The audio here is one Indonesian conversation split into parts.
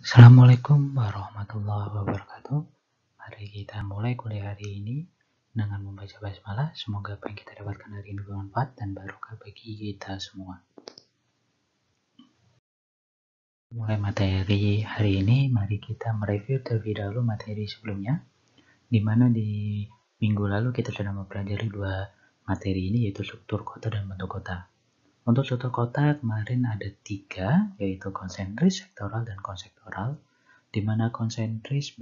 Assalamualaikum warahmatullahi wabarakatuh. Mari kita mulai kuliah hari ini dengan membaca basmalah. Semoga apa yang kita dapatkan hari ini bermanfaat dan barokah bagi kita semua. Mulai materi hari ini, mari kita mereview terlebih dahulu materi sebelumnya, di mana di minggu lalu kita sudah mempelajari dua materi ini, yaitu struktur kota dan bentuk kota. Untuk struktur kota kemarin ada 3, yaitu konsentris, sektoral, dan konsektoral, di mana konsentris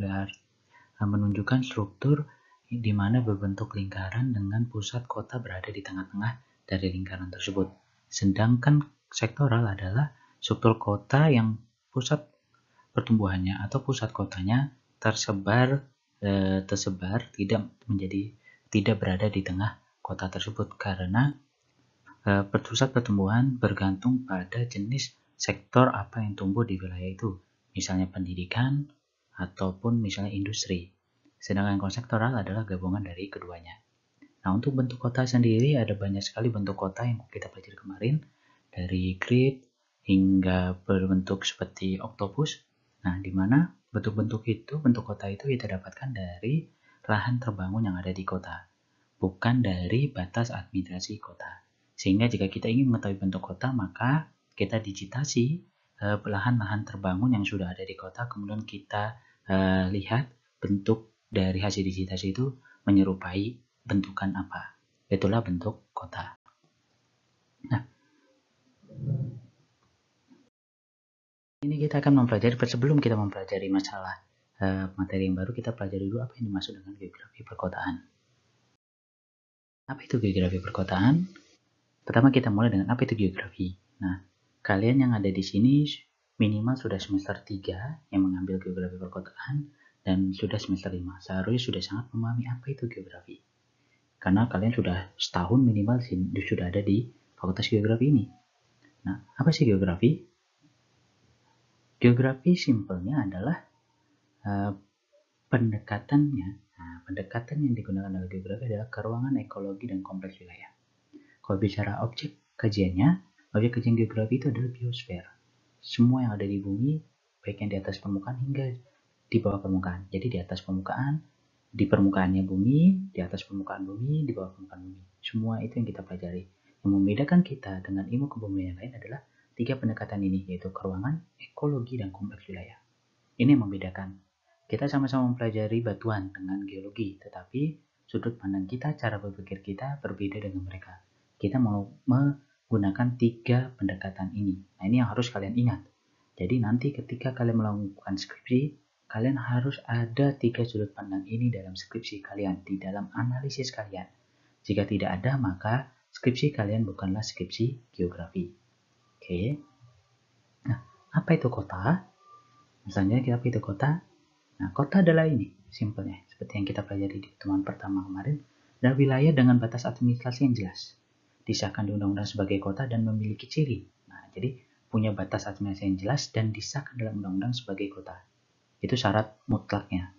menunjukkan struktur di mana berbentuk lingkaran dengan pusat kota berada di tengah-tengah dari lingkaran tersebut. Sedangkan sektoral adalah struktur kota yang pusat pertumbuhannya atau pusat kotanya tersebar tidak berada di tengah kota tersebut, karena pusat pertumbuhan bergantung pada jenis sektor apa yang tumbuh di wilayah itu, misalnya pendidikan ataupun misalnya industri. Sedangkan konsektoral adalah gabungan dari keduanya. Nah, untuk bentuk kota sendiri ada banyak sekali bentuk kota yang kita pelajari kemarin, dari grid hingga berbentuk seperti oktopus. Nah, di mana bentuk kota itu kita dapatkan dari lahan terbangun yang ada di kota, bukan dari batas administrasi kota. Sehingga jika kita ingin mengetahui bentuk kota, maka kita digitasi lahan-lahan terbangun yang sudah ada di kota, kemudian kita lihat bentuk dari hasil digitasi itu menyerupai bentukan apa. Itulah bentuk kota. Nah, ini kita akan mempelajari, sebelum kita mempelajari masalah materi yang baru, kita pelajari dulu apa yang dimaksud dengan geografi perkotaan. Apa itu geografi perkotaan? Pertama kita mulai dengan apa itu geografi. Nah, kalian yang ada di sini minimal sudah semester 3 yang mengambil geografi perkotaan dan sudah semester 5. Seharusnya sudah sangat memahami apa itu geografi. Karena kalian sudah setahun minimal sudah ada di fakultas geografi ini. Nah, apa sih geografi? Geografi simpelnya adalah pendekatannya. Nah, pendekatan yang digunakan dalam geografi adalah keruangan, ekologi, dan kompleks wilayah. Kalau bicara objek kajiannya, objek kajian geografi itu adalah biosfer. Semua yang ada di bumi, baik yang di atas permukaan hingga di bawah permukaan. Jadi di atas permukaan, di permukaannya bumi, di atas permukaan bumi, di bawah permukaan bumi. Semua itu yang kita pelajari. Yang membedakan kita dengan ilmu kebumian lain adalah 3 pendekatan ini, yaitu keruangan, ekologi, dan kompleks wilayah. Ini yang membedakan. Kita sama-sama mempelajari batuan dengan geologi, tetapi sudut pandang kita, cara berpikir kita berbeda dengan mereka. Kita mau menggunakan 3 pendekatan ini. Nah, ini yang harus kalian ingat. Jadi nanti ketika kalian melakukan skripsi, kalian harus ada 3 sudut pandang ini dalam skripsi kalian, di dalam analisis kalian. Jika tidak ada, maka skripsi kalian bukanlah skripsi geografi. Oke. Nah, apa itu kota? Misalnya apa itu kota? Nah, kota adalah ini, simpelnya. Seperti yang kita pelajari di pertemuan pertama kemarin, adalah wilayah dengan batas administrasi yang jelas. Disahkan di undang-undang sebagai kota dan memiliki ciri. Nah, jadi punya batas administrasi yang jelas dan disahkan dalam undang-undang sebagai kota. Itu syarat mutlaknya.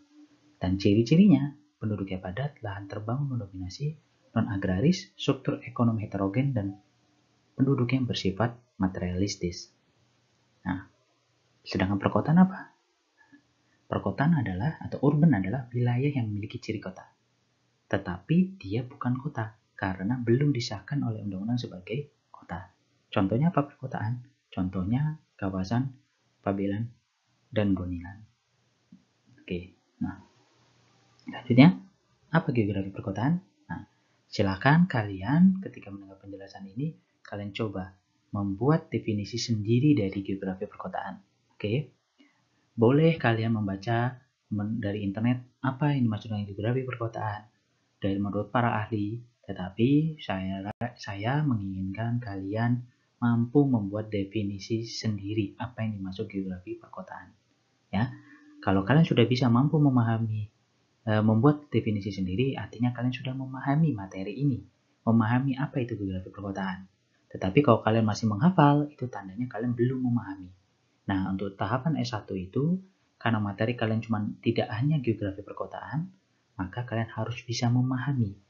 Dan ciri-cirinya, penduduknya padat, lahan terbangun mendominasi, non-agraris, struktur ekonomi heterogen, dan penduduk yang bersifat materialistis. Nah, sedangkan perkotaan apa? Perkotaan adalah, atau urban adalah wilayah yang memiliki ciri kota. Tetapi dia bukan kota, karena belum disahkan oleh undang-undang sebagai kota. Contohnya apa perkotaan? Contohnya kawasan Pabelan dan Gonilan. Oke, nah selanjutnya apa geografi perkotaan? Nah, silakan kalian ketika mendengar penjelasan ini, kalian coba membuat definisi sendiri dari geografi perkotaan. Oke, boleh kalian membaca dari internet apa yang dimaksud dengan geografi perkotaan dari menurut para ahli, tetapi saya menginginkan kalian mampu membuat definisi sendiri apa yang dimaksud geografi perkotaan. Ya, kalau kalian sudah bisa mampu membuat definisi sendiri, artinya kalian sudah memahami materi ini, memahami apa itu geografi perkotaan. Tetapi kalau kalian masih menghafal, itu tandanya kalian belum memahami. Nah, untuk tahapan S1 itu, karena materi kalian cuma tidak hanya geografi perkotaan, maka kalian harus bisa memahami.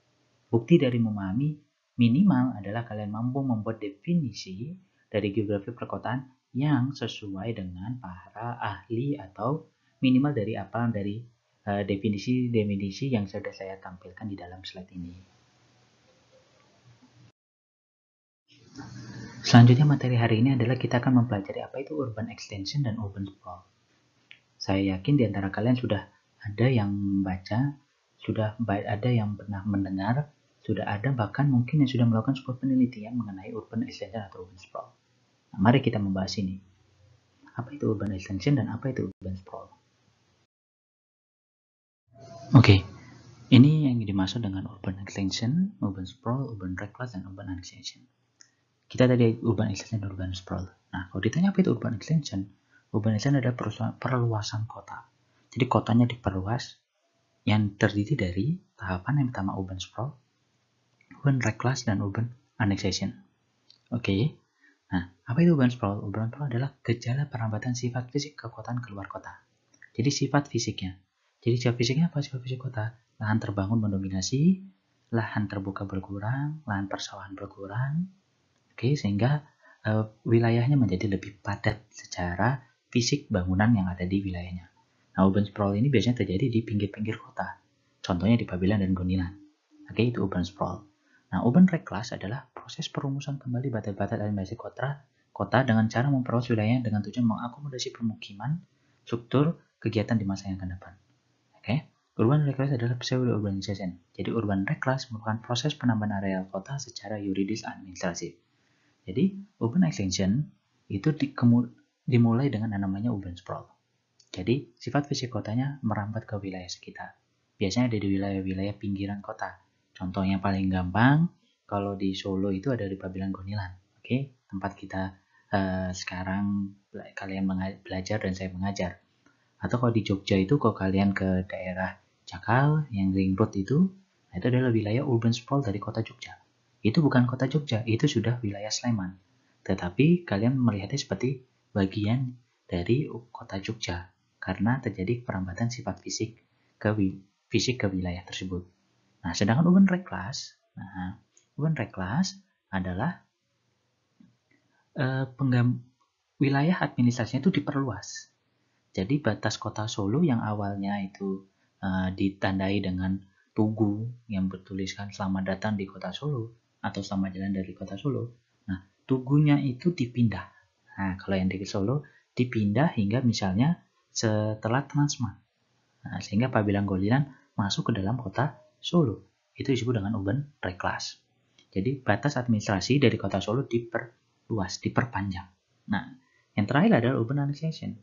Bukti dari memahami minimal adalah kalian mampu membuat definisi dari geografi perkotaan yang sesuai dengan para ahli atau minimal dari definisi-definisi yang sudah saya tampilkan di dalam slide ini. Selanjutnya materi hari ini adalah kita akan mempelajari apa itu urban extension dan urban sprawl. Saya yakin di antara kalian sudah ada yang membaca, sudah ada yang pernah mendengar, sudah ada bahkan mungkin yang sudah melakukan sebuah penelitian mengenai urban extension atau urban sprawl. Nah, mari kita membahas ini. Apa itu urban extension dan apa itu urban sprawl? Oke, ini yang dimaksud dengan urban extension, urban sprawl, urban reclass, dan urban annexation. Kita tadi urban extension dan urban sprawl. Nah, kalau ditanya apa itu urban extension adalah perluasan kota. Jadi kotanya diperluas yang terdiri dari tahapan yang pertama urban sprawl, urban reclass, dan urban annexation. Oke. Nah, apa itu urban sprawl? Urban sprawl adalah gejala perambatan sifat fisik kekotaan keluar kota. Jadi sifat fisiknya. Jadi sifat fisiknya apa? Sifat fisik kota. Lahan terbangun mendominasi, lahan terbuka berkurang, lahan persawahan berkurang. Oke, sehingga wilayahnya menjadi lebih padat secara fisik bangunan yang ada di wilayahnya. Nah, urban sprawl ini biasanya terjadi di pinggir-pinggir kota. Contohnya di Pabelan dan Gonilan. Oke, itu urban sprawl. Nah, urban reclass adalah proses perumusan kembali batas-batas administrasi kota dengan cara memperluas wilayahnya dengan tujuan mengakomodasi pemukiman, struktur, kegiatan di masa yang akan datang. Oke, urban reclass adalah pseudo-urbanization. Jadi urban reclass merupakan proses penambahan area kota secara yuridis administratif. Jadi, urban extension itu dimulai dengan yang namanya urban sprawl. Jadi, sifat fisik kotanya merambat ke wilayah sekitar. Biasanya ada di wilayah-wilayah pinggiran kota. Contoh yang paling gampang, kalau di Solo itu ada di Pabelan Gonilan. Oke, tempat kita sekarang kalian belajar dan saya mengajar. Atau kalau di Jogja itu, kalau kalian ke daerah Cakal, yang ring road itu adalah wilayah urban sprawl dari kota Jogja. Itu bukan kota Jogja, itu sudah wilayah Sleman. Tetapi kalian melihatnya seperti bagian dari kota Jogja karena terjadi perambatan sifat fisik ke wilayah tersebut. Nah, sedangkan urban reclass adalah wilayah administrasinya itu diperluas. Jadi batas kota Solo yang awalnya itu ditandai dengan tugu yang bertuliskan selamat datang di kota Solo atau selamat jalan dari kota Solo. Nah, tugunya itu dipindah. Nah, kalau yang di Solo dipindah hingga misalnya setelah Transmart. Nah, sehingga Pabelan Gonilan masuk ke dalam kota Solo. Itu disebut dengan urban reclass. Jadi batas administrasi dari kota Solo diperluas, diperpanjang. Nah, yang terakhir adalah urban annexation.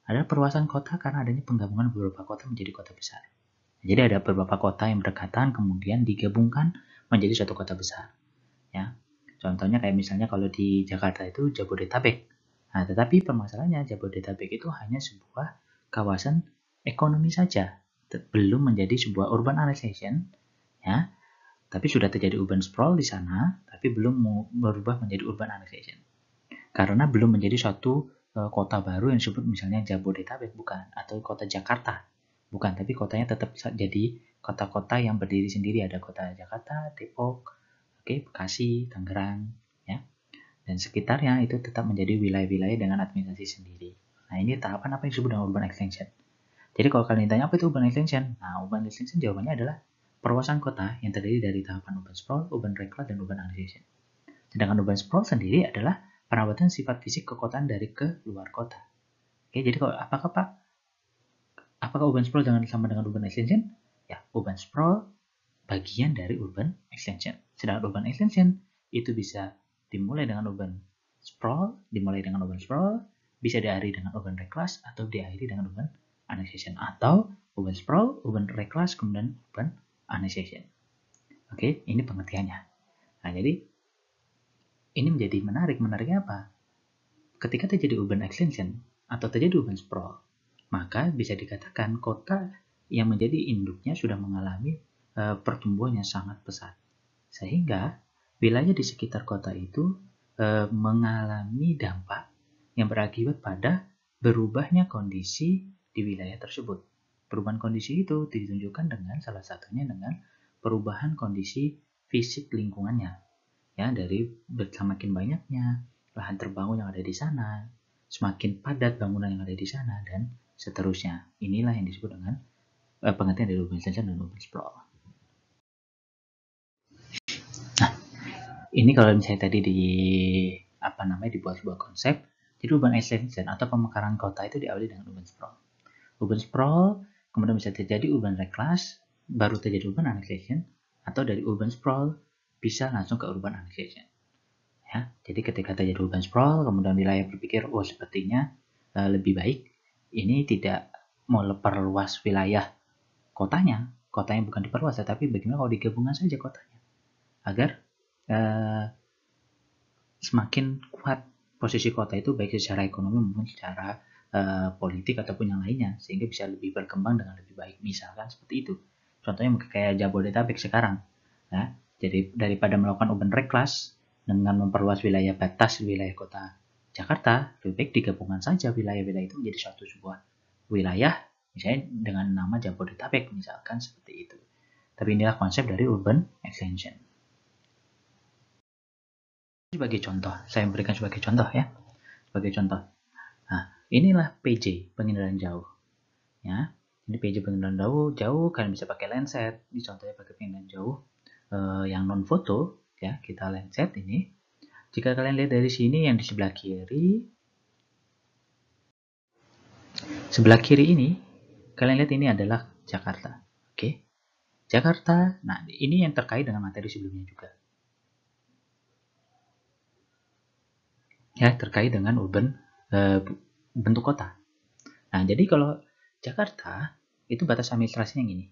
Adalah perluasan kota karena adanya penggabungan beberapa kota menjadi kota besar. Jadi ada beberapa kota yang berdekatan kemudian digabungkan menjadi suatu kota besar. Ya, contohnya kayak misalnya kalau di Jakarta itu Jabodetabek. Nah, tetapi permasalahannya Jabodetabek itu hanya sebuah kawasan ekonomi saja, belum menjadi sebuah urban annexation, ya. Tapi sudah terjadi urban sprawl di sana, tapi belum berubah menjadi urban annexation. Karena belum menjadi suatu kota baru yang disebut misalnya Jabodetabek, bukan, atau kota Jakarta, bukan, tapi kotanya tetap jadi kota-kota yang berdiri sendiri. Ada kota Jakarta, Depok, Bekasi, Tangerang, ya, dan sekitarnya itu tetap menjadi wilayah-wilayah dengan administrasi sendiri. Nah, ini tahapan apa yang disebut dengan urban extension. Jadi kalau kalian tanya apa itu urban extension, nah urban extension jawabannya adalah perluasan kota yang terdiri dari tahapan urban sprawl, urban reclass, dan urban annexation. Sedangkan urban sprawl sendiri adalah perambatan sifat fisik kekotaan dari ke luar kota. Oke, jadi kalau apakah urban sprawl sama dengan urban extension? Ya, urban sprawl bagian dari urban extension. Sedangkan urban extension itu bisa dimulai dengan urban sprawl, bisa diakhiri dengan urban reclass, atau diakhiri dengan urban annexation, atau urban sprawl, urban reclass, kemudian urban annexation. Oke, ini pengertiannya. Nah, jadi ini menjadi menarik. Menariknya apa? Ketika terjadi urban extension atau terjadi urban sprawl, maka bisa dikatakan kota yang menjadi induknya sudah mengalami pertumbuhan yang sangat pesat. Sehingga wilayah di sekitar kota itu mengalami dampak yang berakibat pada berubahnya kondisi di wilayah tersebut. Perubahan kondisi itu ditunjukkan dengan salah satunya dengan perubahan kondisi fisik lingkungannya. Ya, dari semakin banyaknya lahan terbangun yang ada di sana, semakin padat bangunan yang ada di sana, dan seterusnya. Inilah yang disebut dengan pengertian dari urban extension dan urban sprawl. Nah, ini kalau misalnya tadi dibuat sebuah konsep, jadi urban extension atau pemekaran kota itu diawali dengan urban sprawl. Urban sprawl kemudian bisa terjadi urban reclass, baru terjadi urban annexation, atau dari urban sprawl bisa langsung ke urban annexation. Ya, jadi ketika terjadi urban sprawl, kemudian wilayah berpikir, oh sepertinya lebih baik ini tidak mau perluas wilayah kotanya bukan diperluas, tetapi bagaimana kalau digabungkan saja kotanya, agar semakin kuat posisi kota itu baik secara ekonomi maupun secara politik ataupun yang lainnya, sehingga bisa lebih berkembang dengan lebih baik. Misalkan seperti itu. Contohnya kayak Jabodetabek sekarang. Ya, jadi daripada melakukan urban reclass dengan memperluas wilayah batas wilayah kota Jakarta, lebih baik digabungkan saja wilayah-wilayah itu menjadi suatu sebuah wilayah, misalnya dengan nama Jabodetabek, misalkan seperti itu. Tapi inilah konsep dari urban extension. Sebagai contoh, saya berikan sebagai contoh ya. Sebagai contoh. Nah, inilah PJ, penginderaan jauh. Ya, ini PJ penginderaan jauh, kalian bisa pakai Landsat. Ini contohnya pakai penginderaan jauh yang non foto, ya. Kita Landsat ini. Jika kalian lihat dari sini yang di sebelah kiri ini, kalian lihat ini adalah Jakarta. Oke. Jakarta. Nah, ini yang terkait dengan materi sebelumnya juga. Ya, terkait dengan urban bentuk kota. Nah, jadi kalau Jakarta itu batas administrasinya yang ini.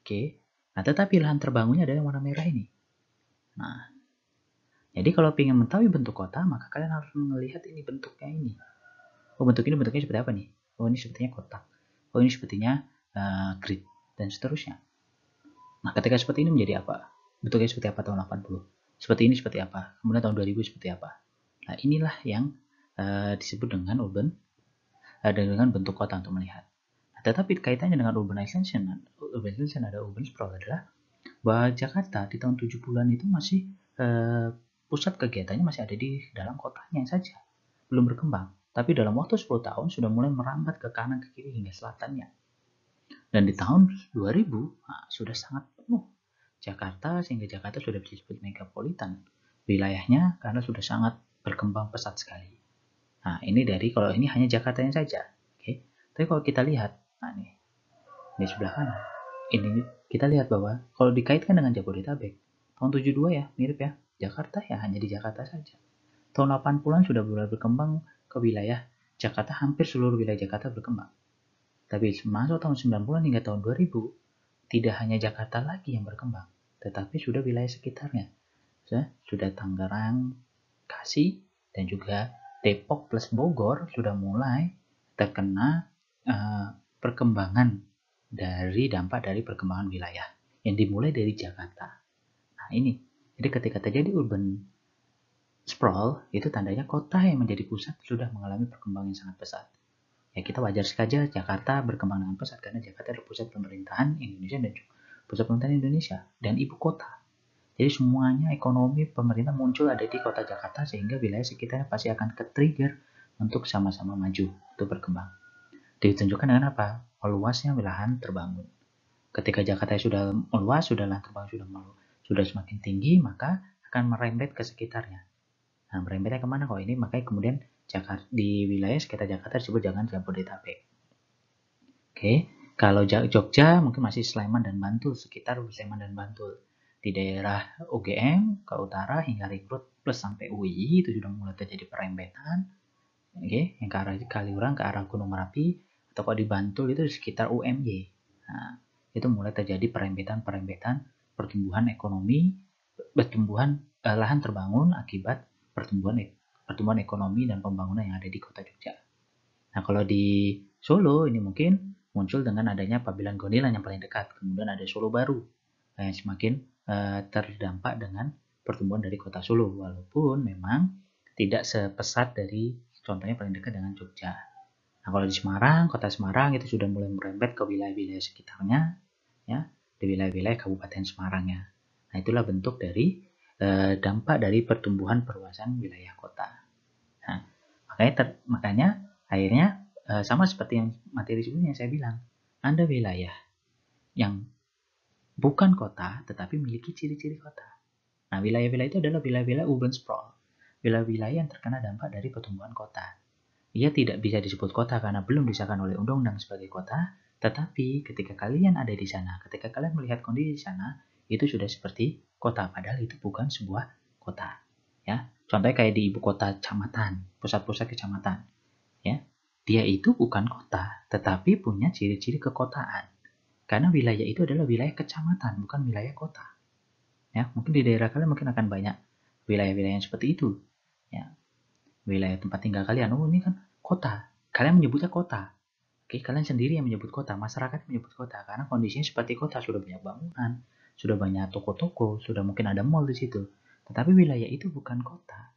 Oke. Nah, tetapi lahan terbangunnya adalah yang warna merah ini. Nah, jadi kalau ingin mengetahui bentuk kota, maka kalian harus melihat ini bentuknya ini. Oh, bentuknya seperti apa nih? Oh, ini sepertinya kotak. Oh, ini sepertinya grid dan seterusnya. Nah, ketika seperti ini menjadi apa? Bentuknya seperti apa tahun 80? Seperti ini seperti apa? Kemudian tahun 2000 seperti apa? Nah, inilah yang disebut dengan urban dengan bentuk kota untuk melihat. Nah, tetapi kaitannya dengan urban extension ada urban sprawl adalah bahwa Jakarta di tahun 70-an itu masih pusat kegiatannya masih ada di dalam kotanya saja, belum berkembang. Tapi dalam waktu 10 tahun sudah mulai merambat ke kanan, ke kiri, hingga selatannya. Dan di tahun 2000 sudah sangat penuh Jakarta, sehingga Jakarta sudah bisa disebut megapolitan wilayahnya karena sudah sangat berkembang pesat sekali. Nah, ini kalau ini hanya Jakartanya saja. Oke. Tapi kalau kita lihat, nah nih, di sebelah kanan, ini kita lihat bahwa kalau dikaitkan dengan Jabodetabek, tahun 72 ya, mirip ya. Jakarta ya hanya di Jakarta saja. Tahun 80-an sudah mulai berkembang ke wilayah Jakarta, hampir seluruh wilayah Jakarta berkembang. Tapi masuk tahun 90-an hingga tahun 2000, tidak hanya Jakarta lagi yang berkembang, tetapi sudah wilayah sekitarnya. Sudah Tangerang, Bekasi, dan juga Depok plus Bogor sudah mulai terkena perkembangan dari dampak dari perkembangan wilayah yang dimulai dari Jakarta. Nah, ini. Jadi ketika terjadi urban sprawl, itu tandanya kota yang menjadi pusat sudah mengalami perkembangan yang sangat pesat. Ya, kita wajar saja Jakarta berkembang dengan pesat karena Jakarta adalah pusat pemerintahan Indonesia dan juga pusat pemerintahan Indonesia dan ibu kota. Jadi semuanya ekonomi pemerintah muncul ada di kota Jakarta, sehingga wilayah sekitarnya pasti akan ke-trigger untuk sama-sama maju, untuk berkembang. Ditunjukkan dengan apa? Meluasnya lahan terbangun. Ketika Jakarta sudah meluas, lahan terbangun sudah semakin tinggi, maka akan merembet ke sekitarnya. Nah, merembetnya kemana kok ini? Makanya kemudian Jakarta, di wilayah sekitar Jakarta disebut jangan Jabodetabek. Oke, kalau Jogja mungkin masih Sleman dan Bantul, sekitar Sleman dan Bantul. Di daerah UGM ke utara hingga Rekrut plus sampai UI itu sudah mulai terjadi perembetan. Oke, yang ke arah Kaliurang ke arah Gunung Merapi, atau kalau di Bantul itu sekitar UMY. Nah, itu mulai terjadi perembetan pertumbuhan ekonomi, lahan terbangun akibat pertumbuhan ekonomi dan pembangunan yang ada di kota Jogja. Nah, kalau di Solo ini mungkin muncul dengan adanya Pabilan Gondilan yang paling dekat. Kemudian ada Solo Baru yang semakin terdampak dengan pertumbuhan dari kota Solo, walaupun memang tidak sepesat dari contohnya paling dekat dengan Jogja. Nah, kalau di Semarang, kota Semarang itu sudah mulai merembet ke wilayah-wilayah sekitarnya, ya, di wilayah-wilayah Kabupaten Semarangnya. Nah, itulah bentuk dari dampak dari pertumbuhan perluasan wilayah kota. Nah, Makanya akhirnya sama seperti yang materi sebelumnya saya bilang, Anda wilayah yang bukan kota tetapi memiliki ciri-ciri kota. Nah, wilayah-wilayah itu adalah wilayah-wilayah urban sprawl, wilayah-wilayah yang terkena dampak dari pertumbuhan kota. Ia tidak bisa disebut kota karena belum disahkan oleh undang-undang sebagai kota, tetapi ketika kalian ada di sana, ketika kalian melihat kondisi di sana, itu sudah seperti kota, padahal itu bukan sebuah kota. Ya, contohnya kayak di ibu kota kecamatan, pusat-pusat kecamatan. Ya, dia itu bukan kota, tetapi punya ciri-ciri kekotaan. Karena wilayah itu adalah wilayah kecamatan, bukan wilayah kota. Ya, mungkin di daerah kalian mungkin akan banyak wilayah-wilayah yang seperti itu. Ya, wilayah tempat tinggal kalian, oh ini kan kota. Kalian menyebutnya kota. Oke, kalian sendiri yang menyebut kota, masyarakat menyebut kota karena kondisinya seperti kota, sudah banyak bangunan, sudah banyak toko-toko, sudah mungkin ada mall di situ. Tetapi wilayah itu bukan kota.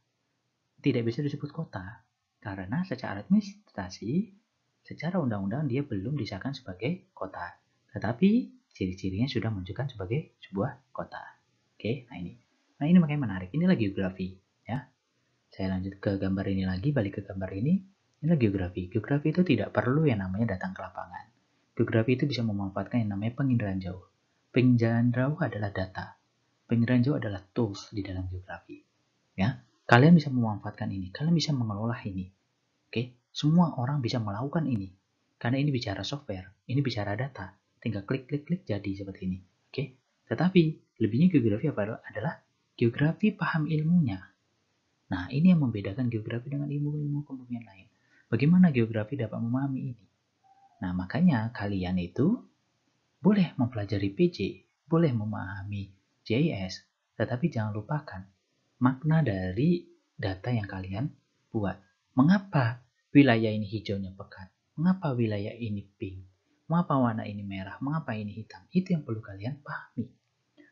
Tidak bisa disebut kota karena secara administrasi, secara undang-undang dia belum disahkan sebagai kota. Tetapi ciri-cirinya sudah menunjukkan sebagai sebuah kota. Oke, nah ini. Nah, ini makanya menarik. Inilah geografi, ya. Saya lanjut ke gambar ini lagi, balik ke gambar ini. Inilah geografi. Geografi itu tidak perlu yang namanya datang ke lapangan. Geografi itu bisa memanfaatkan yang namanya penginderaan jauh. Penginderaan jauh adalah data. Penginderaan jauh adalah tools di dalam geografi. Ya, kalian bisa memanfaatkan ini. Kalian bisa mengelola ini. Oke, semua orang bisa melakukan ini. Karena ini bicara software, ini bicara data. Tinggal klik-klik-klik jadi seperti ini. Oke, tetapi lebihnya geografi adalah geografi paham ilmunya. Nah, ini yang membedakan geografi dengan ilmu-ilmu pembumian lain. Bagaimana geografi dapat memahami ini? Nah, makanya kalian itu boleh mempelajari PJ, boleh memahami JIS, tetapi jangan lupakan makna dari data yang kalian buat. Mengapa wilayah ini hijaunya pekat? Mengapa wilayah ini pink? Mengapa warna ini merah? Mengapa ini hitam? Itu yang perlu kalian pahami.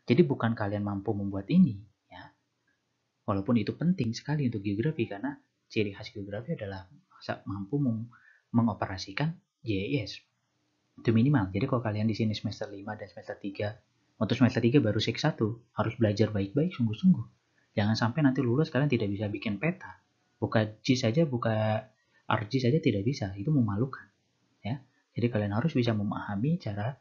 Jadi bukan kalian mampu membuat ini, ya. Walaupun itu penting sekali untuk geografi karena ciri khas geografi adalah mampu mengoperasikan JIS. Itu minimal. Jadi kalau kalian di sini semester 5 dan semester 3, untuk semester 3 baru sek 1, harus belajar baik-baik sungguh-sungguh. Jangan sampai nanti lulus kalian tidak bisa bikin peta. Buka GIS saja, buka ArcGIS saja tidak bisa. Itu memalukan, ya. Jadi kalian harus bisa memahami cara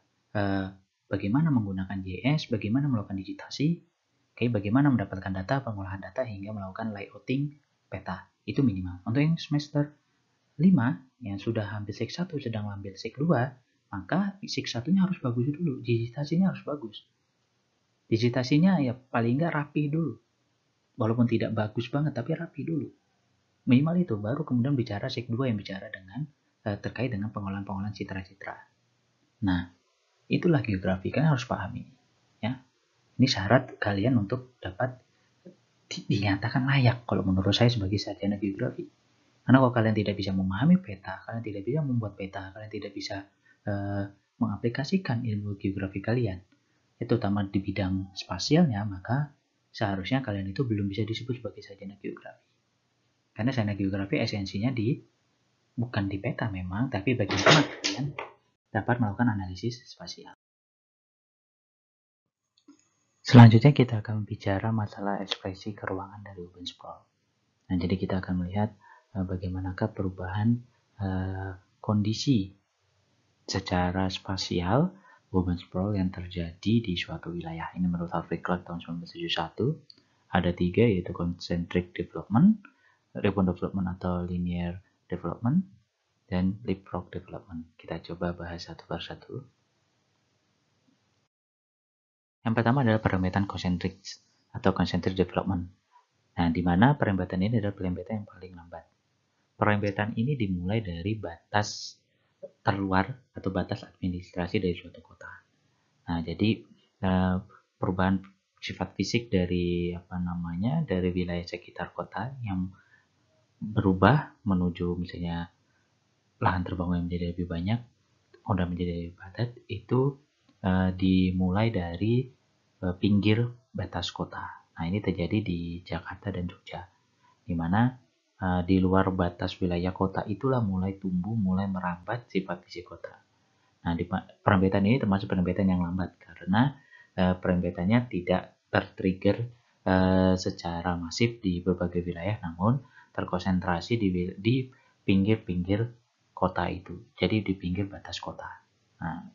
bagaimana menggunakan JIS, bagaimana melakukan digitasi, bagaimana mendapatkan data, pengolahan data, hingga melakukan layouting peta. Itu minimal. Untuk yang semester 5, yang sudah hampir sek 1, sedang ambil sek 2, maka sek 1-nya harus bagus dulu. Digitasinya harus bagus. Digitasinya ya paling nggak rapi dulu. Walaupun tidak bagus banget, tapi rapi dulu. Minimal itu, baru kemudian bicara sek 2 yang bicara dengan terkait dengan pengolahan-pengolahan citra-citra. Nah, itulah geografi. Kalian harus pahami. Ya. Ini syarat kalian untuk dapat dinyatakan layak kalau menurut saya sebagai sarjana geografi. Karena kalau kalian tidak bisa memahami peta, kalian tidak bisa membuat peta, kalian tidak bisa mengaplikasikan ilmu geografi kalian, terutama di bidang spasialnya, maka seharusnya kalian itu belum bisa disebut sebagai sarjana geografi. Karena sarjana geografi esensinya bukan di peta memang, tapi bagaimana kalian dapat melakukan analisis spasial. Selanjutnya kita akan bicara masalah ekspresi keruangan dari urban sprawl. Nah, jadi kita akan melihat bagaimanakah perubahan kondisi secara spasial urban sprawl yang terjadi di suatu wilayah. Ini menurut Harvey Clark tahun 1971. Ada 3, yaitu concentric development, ribbon development atau linear development, dan leapfrog development. Kita coba bahas satu persatu. Yang pertama adalah perempatan concentric atau concentric development. Nah, di mana perempatan ini adalah perempatan yang paling lambat. Perempatan ini dimulai dari batas terluar atau batas administrasi dari suatu kota. Nah, jadi perubahan sifat fisik dari dari wilayah sekitar kota yang berubah menuju misalnya lahan terbangun yang menjadi lebih banyak, udah menjadi lebih padat, itu dimulai dari pinggir batas kota. Nah, ini terjadi di Jakarta dan Jogja, di mana di luar batas wilayah kota itulah mulai tumbuh, mulai merambat sifat fisik kota. Nah, perempatan ini termasuk perempatan yang lambat karena perempetannya tidak tertrigger secara masif di berbagai wilayah, namun terkonsentrasi di pinggir-pinggir kota itu. Jadi di pinggir batas kota. Nah,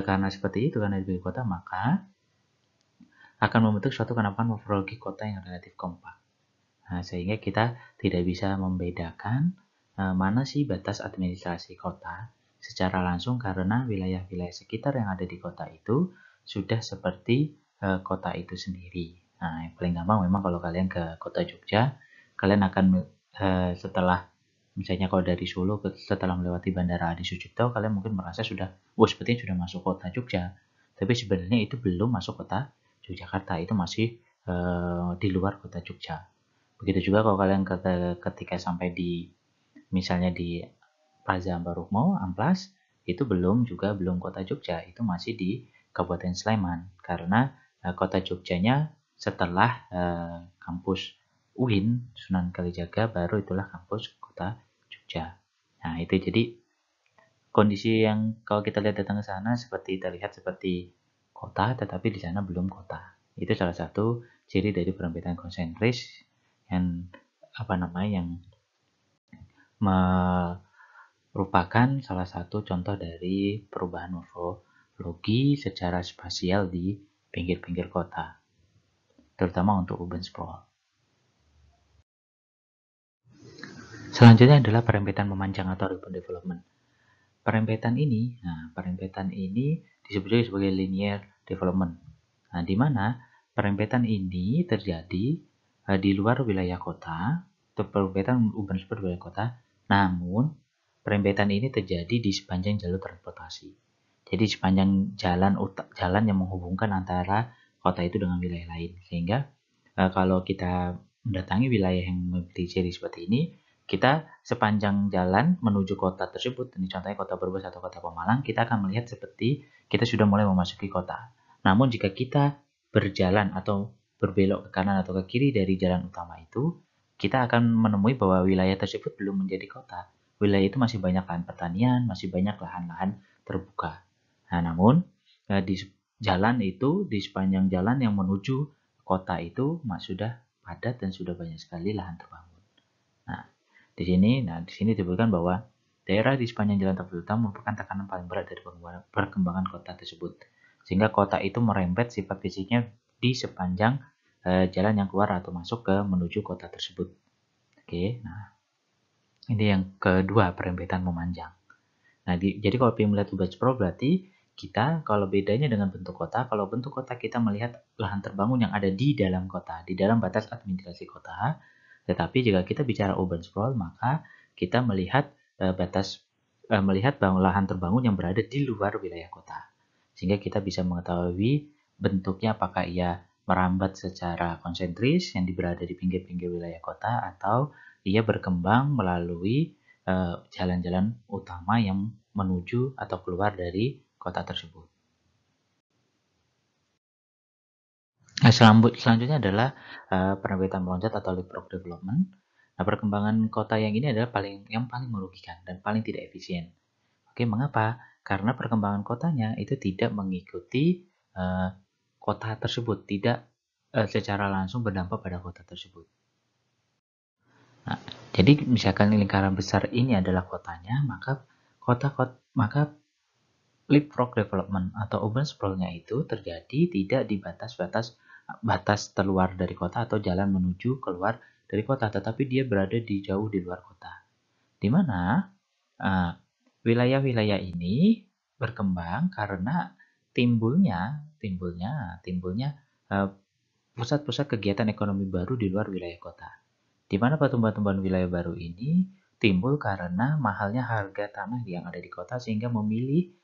karena seperti itu, karena di pinggir kota, maka akan membentuk suatu penampakan morfologi kota yang relatif kompak. Nah, sehingga kita tidak bisa membedakan mana sih batas administrasi kota secara langsung, karena wilayah-wilayah sekitar yang ada di kota itu sudah seperti kota itu sendiri. Nah, yang paling gampang memang kalau kalian ke kota Jogja, kalian akan setelah misalnya kalau dari Solo setelah melewati Bandara Adi Sucipto, kalian mungkin merasa sepertinya sudah masuk kota Jogja. Tapi sebenarnya itu belum masuk kota Yogyakarta, itu masih di luar kota Jogja. Begitu juga kalau kalian ketika sampai di misalnya di Plaza Ambarukmo, Amplas, itu belum kota Jogja, itu masih di Kabupaten Sleman, karena kota Jogjanya setelah kampus UIN Sunan Kalijaga, baru itulah kampus kota Jogja. Nah, itu jadi kondisi yang kalau kita lihat datang ke sana terlihat seperti kota, tetapi di sana belum kota. Itu salah satu ciri dari perampitan konsentris yang merupakan salah satu contoh dari perubahan morfologi secara spasial di pinggir-pinggir kota, terutama untuk urban sprawl. Selanjutnya adalah perempetan memanjang atau urban development. Perempetan ini disebut juga sebagai linear development. Nah, di mana perempetan ini terjadi di luar wilayah kota, atau perempetan urban sprawl di wilayah kota, namun perempetan ini terjadi di sepanjang jalur transportasi. Jadi sepanjang jalan yang menghubungkan antara kota itu dengan wilayah lain. Sehingga kalau kita mendatangi wilayah yang memiliki ciri seperti ini, kita sepanjang jalan menuju kota tersebut, ini contohnya kota Brebes atau kota Pemalang, kita akan melihat seperti kita sudah mulai memasuki kota. Namun jika kita berjalan atau berbelok ke kanan atau ke kiri dari jalan utama itu, kita akan menemui bahwa wilayah tersebut belum menjadi kota. Wilayah itu masih banyak lahan pertanian, masih banyak lahan-lahan terbuka. Nah, namun di jalan itu, di sepanjang jalan yang menuju kota itu sudah padat dan sudah banyak sekali lahan terbangun. Nah, di sini disebutkan bahwa daerah di sepanjang jalan tersebut merupakan tekanan paling berat dari perkembangan kota tersebut. Sehingga kota itu merembet sifat fisiknya di sepanjang jalan yang keluar atau masuk ke menuju kota tersebut. Oke, nah ini yang kedua, perempetan memanjang. Nah, jadi kalau ingin melihat urban sprawl berarti kita, kalau bedanya dengan bentuk kota, kalau bentuk kota kita melihat lahan terbangun yang ada di dalam kota, di dalam batas administrasi kota. Tetapi jika kita bicara urban sprawl, maka kita melihat melihat lahan terbangun yang berada di luar wilayah kota. Sehingga kita bisa mengetahui bentuknya, apakah ia merambat secara konsentris yang berada di pinggir-pinggir wilayah kota, atau ia berkembang melalui jalan-jalan utama yang menuju atau keluar dari kota tersebut. Nah, selanjutnya adalah penerbitan meloncat atau leapfrog development. Nah, perkembangan kota yang ini adalah yang paling merugikan dan paling tidak efisien. Oke, mengapa? Karena perkembangan kotanya itu tidak mengikuti kota tersebut, tidak secara langsung berdampak pada kota tersebut. Nah, jadi misalkan lingkaran besar ini adalah kotanya, maka leapfrog development atau urban sprawl-nya itu terjadi tidak di batas terluar dari kota atau jalan menuju keluar dari kota, tetapi dia berada jauh di luar kota. Di mana wilayah-wilayah ini berkembang karena timbulnya pusat-pusat kegiatan ekonomi baru di luar wilayah kota. Di mana pertumbuhan wilayah baru ini timbul karena mahalnya harga tanah yang ada di kota, sehingga memilih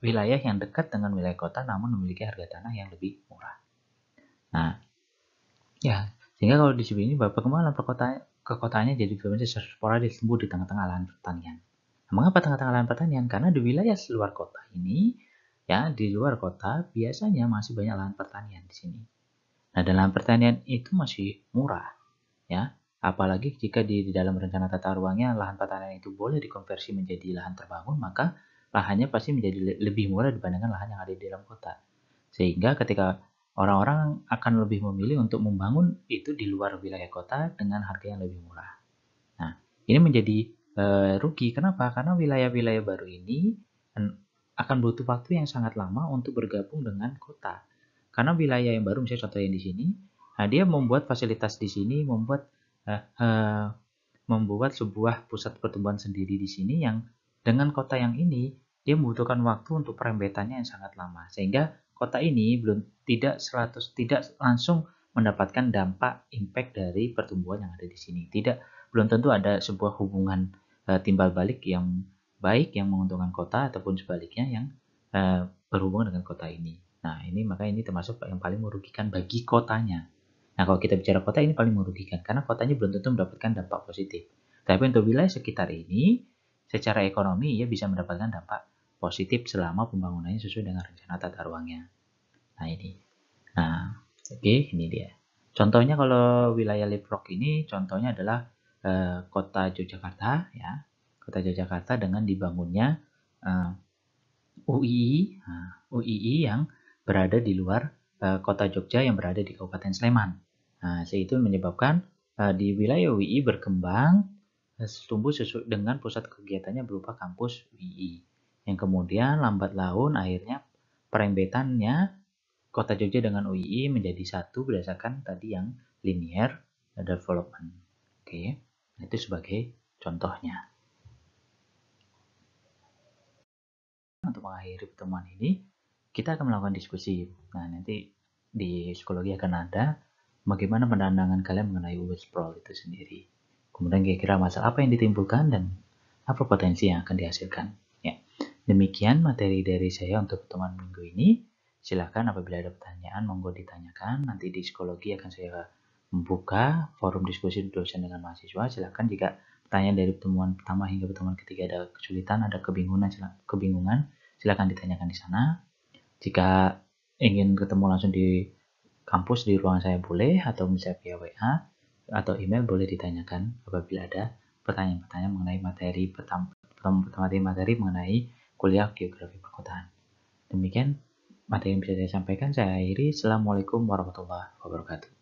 wilayah yang dekat dengan wilayah kota namun memiliki harga tanah yang lebih murah. Nah, ya, sehingga kalau di sini perkembangan kekotaannya jadi sporadis tumbuh di tengah-tengah lahan pertanian. Nah, mengapa tengah-tengah lahan pertanian? Karena di wilayah luar kota ini, ya, di luar kota biasanya masih banyak lahan pertanian di sini. Nah, dan lahan pertanian itu masih murah, ya. Apalagi jika di dalam rencana tata ruangnya lahan pertanian itu boleh dikonversi menjadi lahan terbangun, maka lahannya pasti menjadi lebih murah dibandingkan lahan yang ada di dalam kota. Sehingga ketika orang-orang akan lebih memilih untuk membangun itu di luar wilayah kota dengan harga yang lebih murah. Nah, ini menjadi rugi. Kenapa? Karena wilayah-wilayah baru ini akan butuh waktu yang sangat lama untuk bergabung dengan kota. Karena wilayah yang baru, misalnya contohnya di sini, dia membuat fasilitas di sini, membuat sebuah pusat pertumbuhan sendiri di sini yang dengan kota yang ini dia membutuhkan waktu untuk perembetannya yang sangat lama, sehingga kota ini tidak langsung mendapatkan dampak impact dari pertumbuhan yang ada di sini. Belum tentu ada sebuah hubungan timbal balik yang baik yang menguntungkan kota ataupun sebaliknya yang berhubungan dengan kota ini. Nah, maka ini termasuk yang paling merugikan bagi kotanya. Nah, kalau kita bicara kota ini paling merugikan karena kotanya belum tentu mendapatkan dampak positif. Tapi untuk wilayah sekitar ini, secara ekonomi ia bisa mendapatkan dampak positif selama pembangunannya sesuai dengan rencana tata ruangnya. Nah, ini. Nah, oke, ini dia. Contohnya kalau wilayah Leapfrog ini, contohnya adalah kota Yogyakarta, ya. Kota Yogyakarta dengan dibangunnya UII, UII yang berada di luar kota Jogja yang berada di Kabupaten Sleman. Nah, itu menyebabkan di wilayah UII berkembang tumbuh sesuai dengan pusat kegiatannya berupa kampus UII. Yang kemudian lambat laun akhirnya perembetannya kota Jogja dengan UII menjadi satu berdasarkan tadi yang linear development. Oke, itu sebagai contohnya. Untuk mengakhiri pertemuan ini, kita akan melakukan diskusi. Nah, nanti di psikologi akan ada bagaimana pandangan kalian mengenai urban sprawl itu sendiri. Kemudian kira-kira masalah apa yang ditimbulkan dan apa potensi yang akan dihasilkan. Ya, demikian materi dari saya untuk pertemuan minggu ini. Silakan apabila ada pertanyaan, monggo ditanyakan. Nanti di psikologi akan saya membuka forum diskusi dosen dengan mahasiswa. Silakan jika pertanyaan dari pertemuan pertama hingga pertemuan ketiga ada kesulitan, ada kebingungan, silakan ditanyakan di sana. Jika ingin ketemu langsung di kampus di ruangan saya boleh, atau misalnya via WA atau email boleh ditanyakan apabila ada pertanyaan-pertanyaan mengenai materi mengenai kuliah geografi perkotaan. Demikian materi yang bisa saya sampaikan. Saya akhiri. Assalamualaikum warahmatullahi wabarakatuh.